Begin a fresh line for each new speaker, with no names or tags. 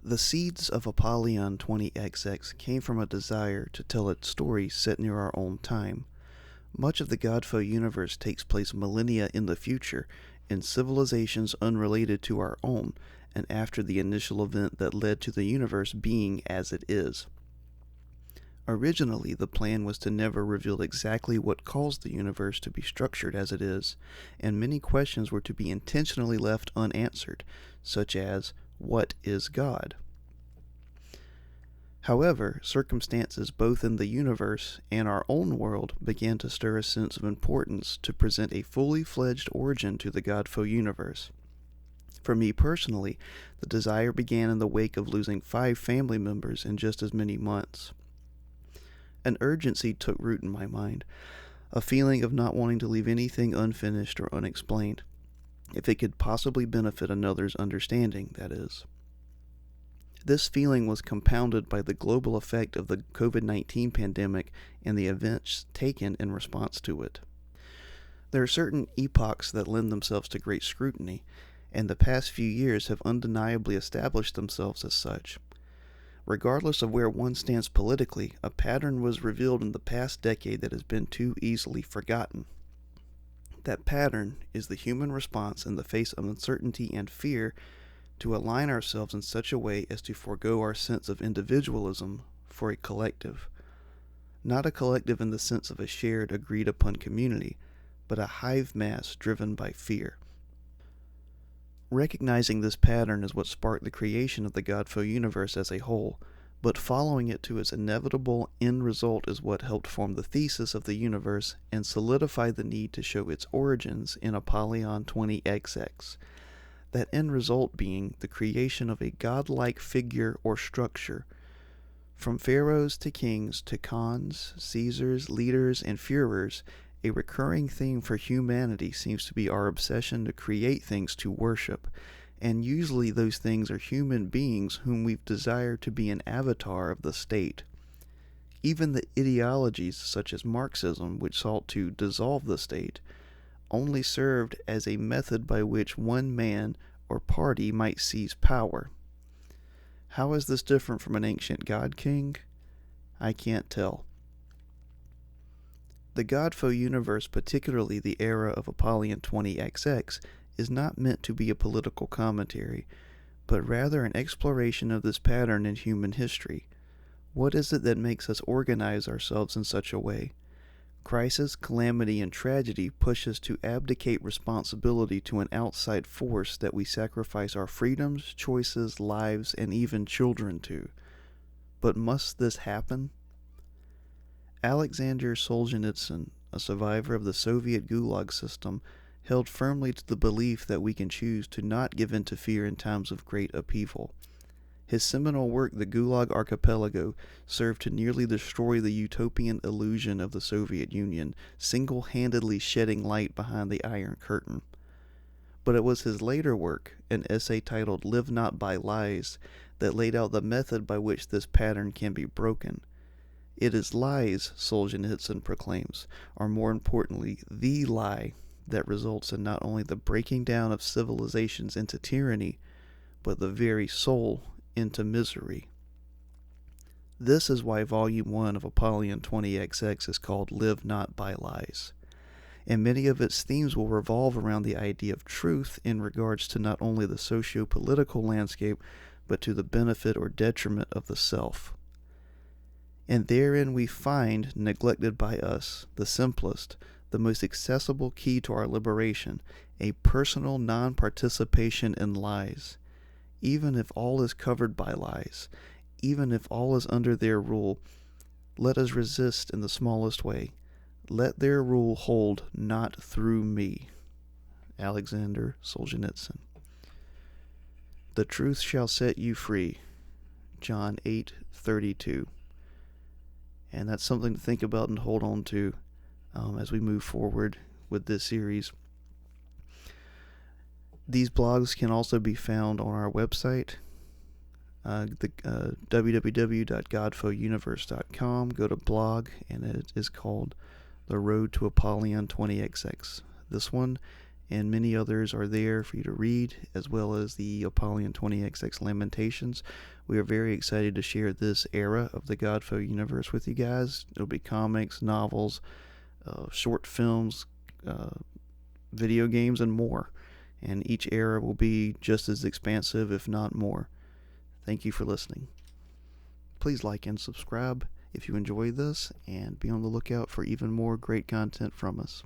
The seeds of APOLLYON 20XX came from a desire to tell a story set near our own time. Much of the Godfo universe takes place millennia in the future, in civilizations unrelated to our own, and after the initial event that led to the universe being as it is. Originally, the plan was to never reveal exactly what caused the universe to be structured as it is, and many questions were to be intentionally left unanswered, such as, what is God? However, circumstances both in the universe and our own world began to stir a sense of importance to present a fully fledged origin to the Godfo universe. For me personally, the desire began in the wake of losing 5 family members in just as many months. An urgency took root in my mind, a feeling of not wanting to leave anything unfinished or unexplained, if it could possibly benefit another's understanding, that is. This feeling was compounded by the global effect of the COVID-19 pandemic and the events taken in response to it. There are certain epochs that lend themselves to great scrutiny, and the past few years have undeniably established themselves as such. Regardless of where one stands politically, a pattern was revealed in the past decade that has been too easily forgotten. That pattern is the human response in the face of uncertainty and fear to align ourselves in such a way as to forego our sense of individualism for a collective. Not a collective in the sense of a shared, agreed-upon community, but a hive mass driven by fear. Recognizing this pattern is what sparked the creation of the Godfo universe as a whole, but following it to its inevitable end result is what helped form the thesis of the universe and solidify the need to show its origins in APOLLYON 20XX. That end result being the creation of a godlike figure or structure. From pharaohs to kings to khans, Caesars, leaders, and Führers, a recurring theme for humanity seems to be our obsession to create things to worship, and usually those things are human beings whom we've desired to be an avatar of the state. Even the ideologies such as Marxism, which sought to dissolve the state, only served as a method by which one man or party might seize power. How is this different from an ancient god king? I can't tell. The Godfo universe, particularly the era of APOLLYON 20XX, is not meant to be a political commentary, but rather an exploration of this pattern in human history. What is it that makes us organize ourselves in such a way? Crisis, calamity, and tragedy push us to abdicate responsibility to an outside force that we sacrifice our freedoms, choices, lives, and even children to. But must this happen? Alexander Solzhenitsyn, a survivor of the Soviet Gulag system, held firmly to the belief that we can choose to not give in to fear in times of great upheaval. His seminal work, The Gulag Archipelago, served to nearly destroy the utopian illusion of the Soviet Union, single-handedly shedding light behind the Iron Curtain. But it was his later work, an essay titled Live Not by Lies, that laid out the method by which this pattern can be broken. It is lies, Solzhenitsyn proclaims, or more importantly, the lie that results in not only the breaking down of civilizations into tyranny, but the very soul into misery. This is why Volume 1 of APOLLYON 20XX is called Live Not by Lies, and many of its themes will revolve around the idea of truth in regards to not only the socio-political landscape, but to the benefit or detriment of the self. And therein we find, neglected by us, the simplest, the most accessible key to our liberation, a personal non-participation in lies. Even if all is covered by lies, even if all is under their rule, let us resist in the smallest way. Let their rule hold not through me. Alexander Solzhenitsyn. The truth shall set you free. John 8:32. And that's something to think about and hold on to as we move forward with this series. These blogs can also be found on our website, www.godfouniverse.com. Go to blog, and it is called The Road to APOLLYON 20XX. This one and many others are there for you to read, as well as the Apollyon 20XX Lamentations. We are very excited to share this era of the Godfoe universe with you guys. It'll be comics, novels, short films, video games, and more. And each era will be just as expansive, if not more. Thank you for listening. Please like and subscribe if you enjoy this, and be on the lookout for even more great content from us.